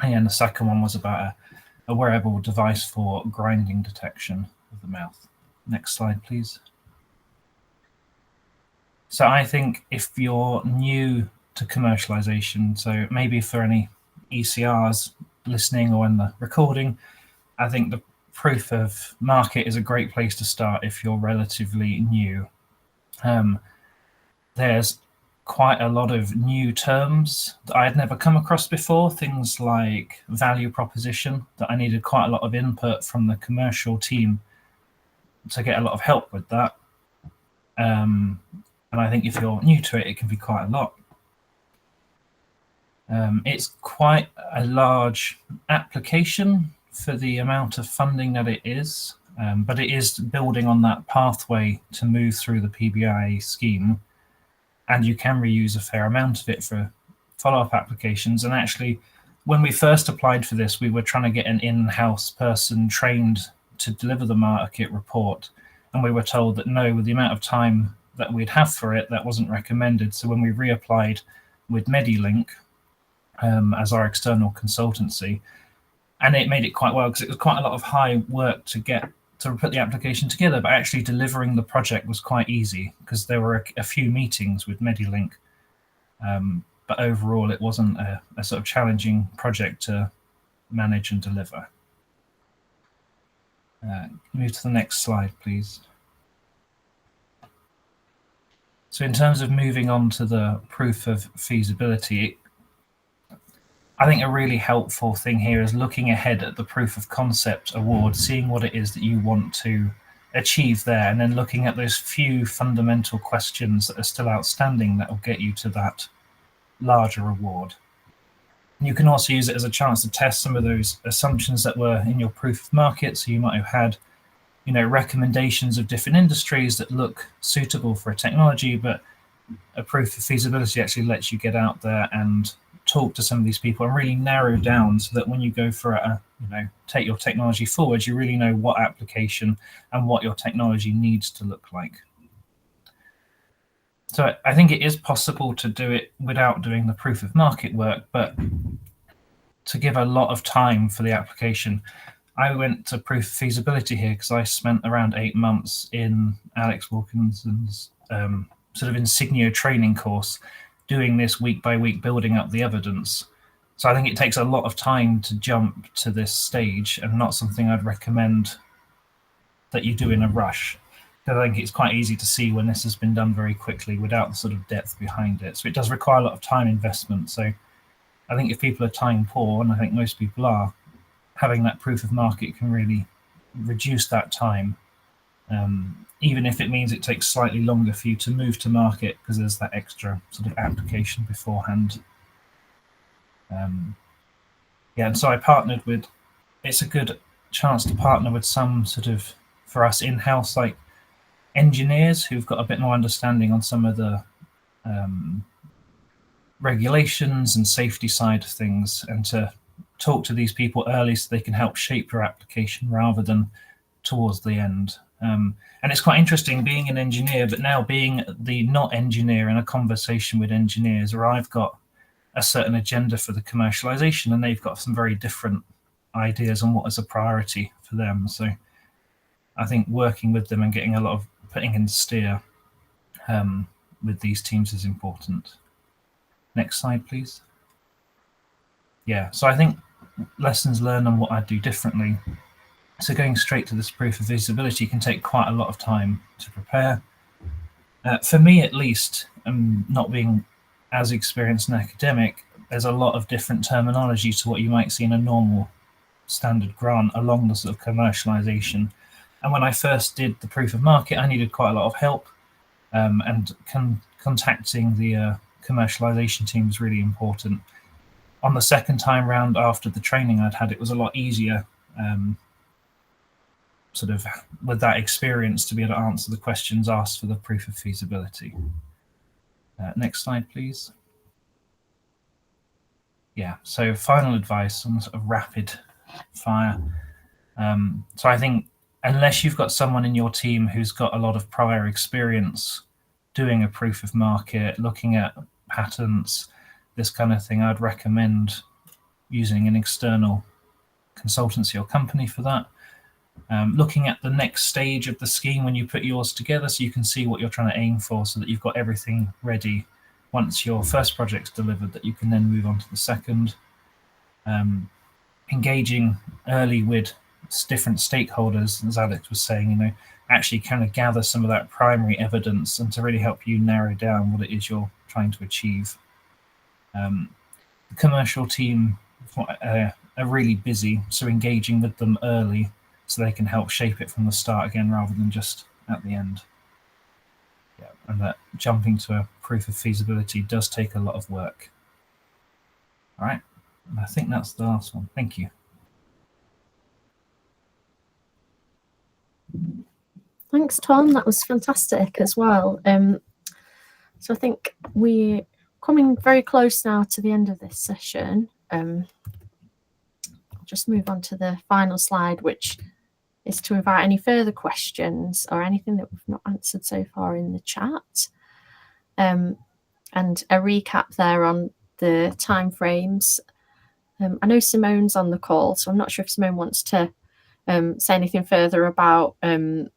And the second one was about a wearable device for grinding detection of the mouth. Next slide, please. So I think if you're new to commercialization, so maybe for any ECRs listening or in the recording, I think the Proof of Market is a great place to start if you're relatively new. There's quite a lot of new terms that I had never come across before, things like value proposition, that I needed quite a lot of input from the commercial team to get a lot of help with that. And I think if you're new to it, it can be quite a lot. It's quite a large application for the amount of funding that it is, but it is building on that pathway to move through the PBI scheme, and you can reuse a fair amount of it for follow-up applications. And actually, when we first applied for this, we were trying to get an in-house person trained to deliver the market report, and we were told that no, with the amount of time that we'd have for it, that wasn't recommended. So when we reapplied with MediLink as our external consultancy, and it made it quite well, because it was quite a lot of high work to get to put the application together, but actually delivering the project was quite easy because there were a few meetings with MediLink. But overall, it wasn't a sort of challenging project to manage and deliver. Move to the next slide, please. So in terms of moving on to the proof of feasibility, I think a really helpful thing here is looking ahead at the proof of concept award, seeing what it is that you want to achieve there, and then looking at those few fundamental questions that are still outstanding that will get you to that larger award. You can also use it as a chance to test some of those assumptions that were in your proof of market. So you might have had, you know, recommendations of different industries that look suitable for a technology, but a proof of feasibility actually lets you get out there and talk to some of these people and really narrow down, so that when you go for a, you know, take your technology forward, you really know what application and what your technology needs to look like. So I think it is possible to do it without doing the proof of market work, but to give a lot of time for the application. I went to proof of feasibility here because I spent around 8 months in Alex Wilkinson's sort of Insigneo training course, doing this week by week, building up the evidence. So I think it takes a lot of time to jump to this stage, and not something I'd recommend that you do in a rush. I think it's quite easy to see when this has been done very quickly without the sort of depth behind it. So it does require a lot of time investment. So I think if people are time poor, and I think most people are, having that proof of market can really reduce that time, even if it means it takes slightly longer for you to move to market because there's that extra sort of application beforehand. Yeah, and so I partnered with, it's a good chance to partner with some sort of, for us in-house, like engineers who've got a bit more understanding on some of the regulations and safety side of things, and to talk to these people early so they can help shape your application rather than towards the end. And it's quite interesting being an engineer, but now being the not engineer in a conversation with engineers, where I've got a certain agenda for the commercialization and they've got some very different ideas on what is a priority for them. So I think working with them and getting a lot of putting in steer with these teams is important. Next slide, please. Yeah, so I think lessons learned on what I'd do differently. So going straight to this proof of feasibility can take quite a lot of time to prepare. For me, at least, not being as experienced an academic, there's a lot of different terminology to what you might see in a normal standard grant along the sort of commercialization. And when I first did the proof of market, I needed quite a lot of help, and contacting the commercialization team was really important. On the second time round after the training I'd had, it was a lot easier, sort of with that experience, to be able to answer the questions asked for the proof of feasibility. Next slide, please. Yeah, so final advice on sort of rapid fire. So I think unless you've got someone in your team who's got a lot of prior experience doing a proof of market, looking at patents, this kind of thing, I'd recommend using an external consultancy or company for that. Looking at the next stage of the scheme when you put yours together, so you can see what you're trying to aim for, so that you've got everything ready once your first project's delivered, that you can then move on to the second. Engaging early with different stakeholders, as Alex was saying, you know, actually kind of gather some of that primary evidence and to really help you narrow down what it is you're trying to achieve. The commercial team are really busy, so engaging with them early so they can help shape it from the start again rather than just at the end. Yeah, and that jumping to a proof of feasibility does take a lot of work. All right, and I think that's the last one. Thank you. Thanks, Tom. That was fantastic as well. So I think we're coming very close now to the end of this session. I'll just move on to the final slide, which is to invite any further questions or anything that we've not answered so far in the chat. And a recap there on the timeframes. I know Simone's on the call, so I'm not sure if Simone wants to say anything further about the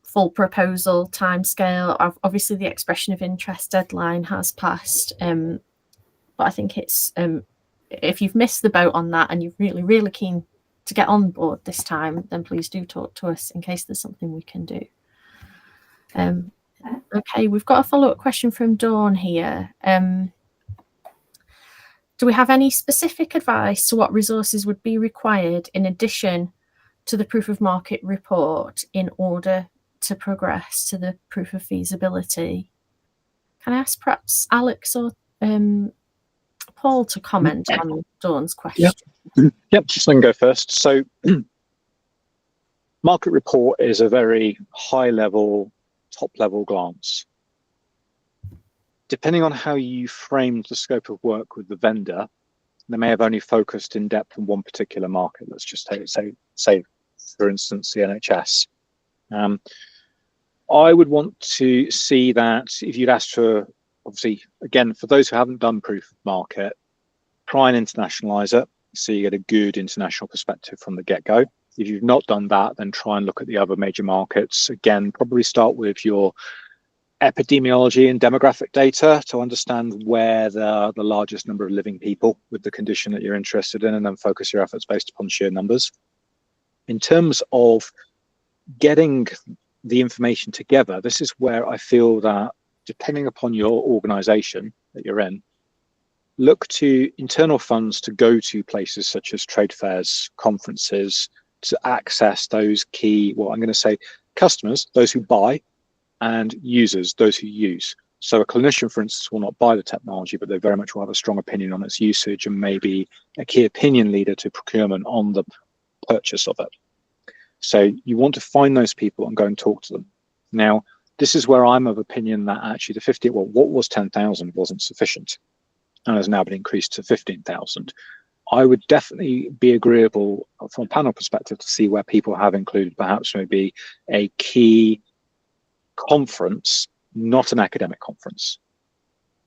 full proposal timescale. Obviously, the expression of interest deadline has passed, but I think it's if you've missed the boat on that and you're really keen to get on board this time, then please do talk to us in case there's something we can do. Okay, we've got a follow-up question from Dawn here. Do we have any specific advice to what resources would be required in addition to the proof of market report in order to progress to the proof of feasibility? Can I ask perhaps Alex or Paul to comment on Dawn's question? Yep, just let me go first. So market report is a very high level, top level glance. Depending on how you framed the scope of work with the vendor, they may have only focused in depth on one particular market. Let's just say for instance, the NHS. I would want to see that if you'd asked for, obviously, again, for those who haven't done proof of market, try and internationalize it so you get a good international perspective from the get-go. If you've not done that, then try and look at the other major markets. Again, probably start with your epidemiology and demographic data to understand where there are the largest number of living people with the condition that you're interested in, and then focus your efforts based upon sheer numbers. In terms of getting the information together, this is where I feel that depending upon your organization that you're in, look to internal funds to go to places such as trade fairs, conferences, to access those key, well, I'm going to say customers, those who buy, and users, those who use. So a clinician, for instance, will not buy the technology, but they very much will have a strong opinion on its usage and maybe a key opinion leader to procurement on the purchase of it. So you want to find those people and go and talk to them. Now, this is where I'm of opinion that actually the 50, well, what was 10,000 wasn't sufficient and has now been increased to 15,000. I would definitely be agreeable from a panel perspective to see where people have included perhaps maybe a key conference, not an academic conference.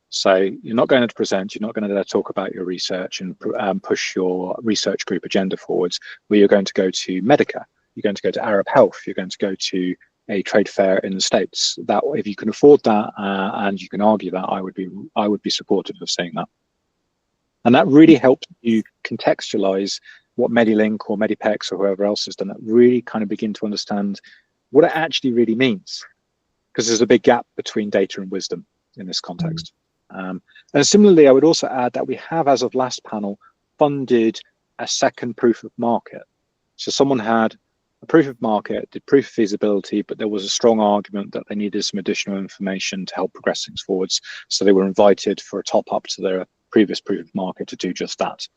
So you're not going to present, you're not going to talk about your research and push your research group agenda forwards, where you're going to go to Medica, you're going to go to Arab Health, you're going to go to a trade fair in the States. That if you can afford that and you can argue that, I would be supportive of saying that. And that really helps you contextualize what Medilink or Medipex or whoever else has done, that really kind of begin to understand what it actually really means. Because there's a big gap between data and wisdom in this context. And similarly, I would also add that we have, as of last panel, funded a second proof of market. So someone had a proof of market, did proof of feasibility, but there was a strong argument that they needed some additional information to help progress things forwards. So they were invited for a top up to their previous proof of market to do just that.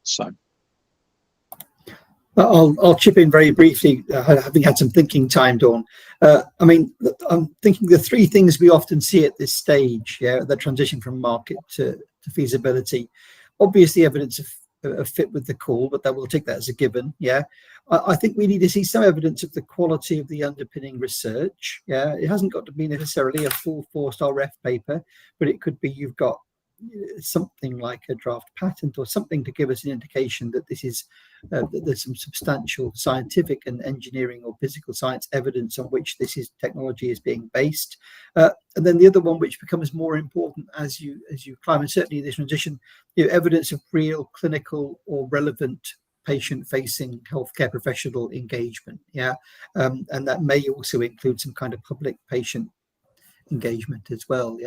So I'll chip in very briefly, having had some thinking time, Dawn. I mean, I'm thinking the three things we often see at this stage, the transition from market to feasibility. Obviously, evidence of fit with the call, but we'll take that as a given. I think we need to see some evidence of the quality of the underpinning research. It hasn't got to be necessarily a full 4-star ref paper, but it could be you've got something like a draft patent or something to give us an indication that this is that there's some substantial scientific and engineering or physical science evidence on which technology is being based. And then the other one, which becomes more important as you climb, and certainly this transition, evidence of real clinical or relevant patient-facing healthcare professional engagement. And that may also include some kind of public patient engagement as well.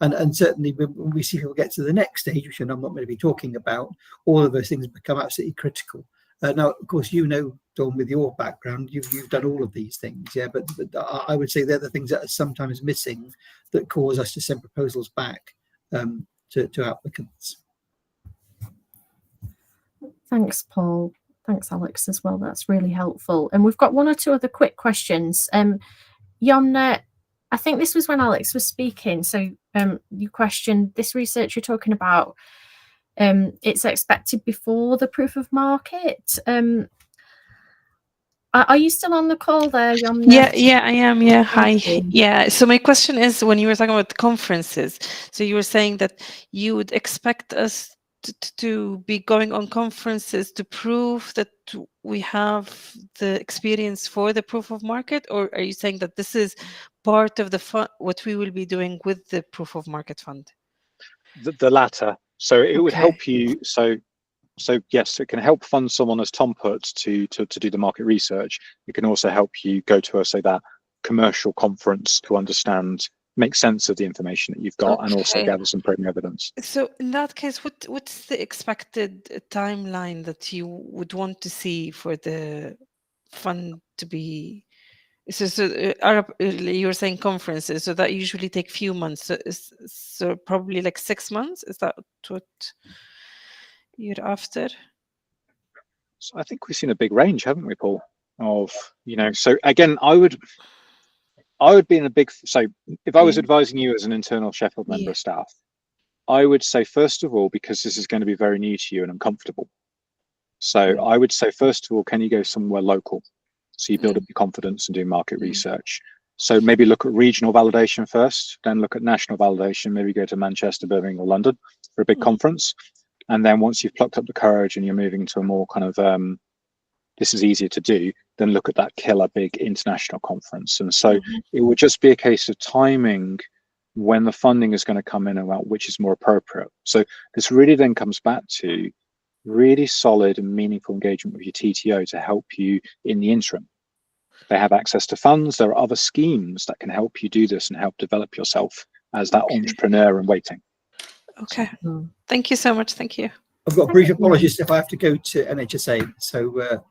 And certainly when we see people get to the next stage, which I'm not going to be talking about, all of those things become absolutely critical. Now, of course, Dawn, with your background, you've done all of these things, but I would say they're the things that are sometimes missing that cause us to send proposals back to applicants. Thanks, Paul. Thanks, Alex, as well. That's really helpful. And we've got one or two other quick questions. Yomna, I think this was when Alex was speaking. So you questioned this research you're talking about. It's expected before the proof of market. Are you still on the call there, Yomna? Yeah, I am. Yeah, hi. Yeah, so my question is, when you were talking about conferences, so you were saying that you would expect us to be going on conferences to prove that we have the experience for the proof of market, or are you saying that this is part of the fund, what we will be doing with the proof of market fund? The latter. So it would help you. So yes, it can help fund someone, as Tom put, to do the market research. It can also help you go to, say, that commercial conference to understand, make sense of the information that you've got, and also Okay. gather some probing evidence. So in that case, what's the expected timeline that you would want to see for the fund to be? You were saying conferences, so that usually take few months. So probably like 6 months. Is that what you're after? So I think we've seen a big range, haven't we, Paul? Of, you know, so again, I would be in a big, so if I was advising you as an internal Sheffield member of staff, I would say, first of all, because this is going to be very new to you and uncomfortable. So I would say, first of all, can you go somewhere local? So you build up your confidence and do market research. So maybe look at regional validation first, then look at national validation, maybe go to Manchester, Birmingham or London for a big conference. And then once you've plucked up the courage and you're moving to a more kind of, this is easier to do, then look at that killer big international conference. And so it would just be a case of timing when the funding is going to come in and about which is more appropriate. So this really then comes back to really solid and meaningful engagement with your TTO to help you in the interim. They have access to funds. There are other schemes that can help you do this and help develop yourself as that entrepreneur in waiting. Okay. Thank you so much. Thank you. I've got brief apologies if I have to go to NHSA. So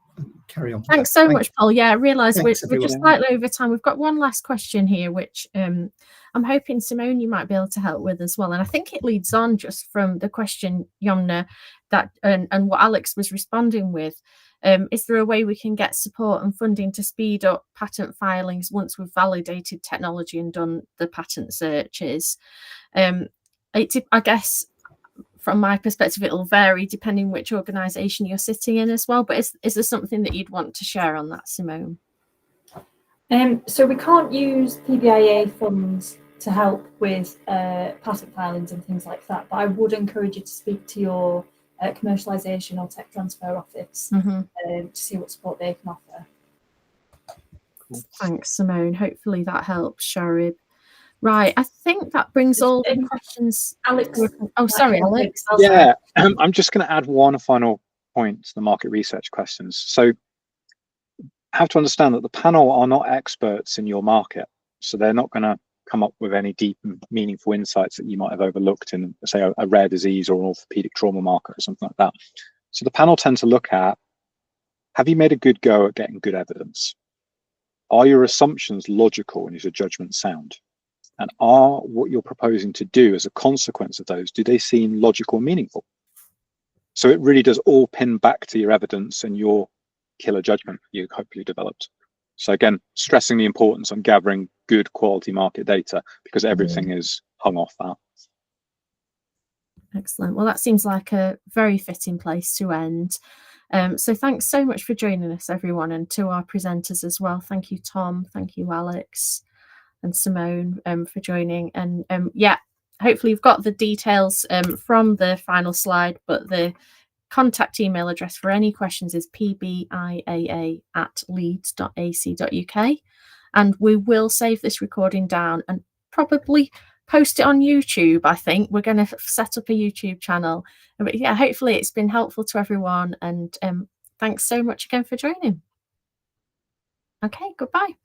carry on. Thanks so much, Paul. Yeah, I realise we're everyone. just slightly over time. We've got one last question here, which I'm hoping, Simone, you might be able to help with as well. And I think it leads on just from the question, Yomna, that and what Alex was responding with. Is there a way we can get support and funding to speed up patent filings once we've validated technology and done the patent searches? I guess from my perspective, it'll vary depending which organisation you're sitting in as well. But is there something that you'd want to share on that, Simone? So we can't use PBIA funds to help with patent filings and things like that. But I would encourage you to speak to your commercialisation or tech transfer office to see what support they can offer. Thanks, Simone. Hopefully that helps, Sharib. Right, I think that brings all the questions. Alex. Oh, sorry, Alex. Yeah, I'm just going to add one final point to the market research questions. So have to understand that the panel are not experts in your market. So they're not going to come up with any deep and meaningful insights that you might have overlooked in, say, a rare disease or an orthopedic trauma market or something like that. So the panel tend to look at, have you made a good go at getting good evidence? Are your assumptions logical and is your judgment sound? And are what you're proposing to do as a consequence of those, do they seem logical and meaningful? So it really does all pin back to your evidence and your killer judgment you hopefully developed. So again, stressing the importance on gathering good quality market data because everything is hung off that. Excellent. Well, that seems like a very fitting place to end. So thanks so much for joining us, everyone, and to our presenters as well. Thank you, Tom. Thank you, Alex and Simone for joining. And yeah, hopefully you've got the details from the final slide, but the contact email address for any questions is pbiaa@leeds.ac.uk. And we will save this recording down and probably post it on YouTube. I think we're going to set up a YouTube channel. But yeah, hopefully it's been helpful to everyone. And thanks so much again for joining. Okay, goodbye.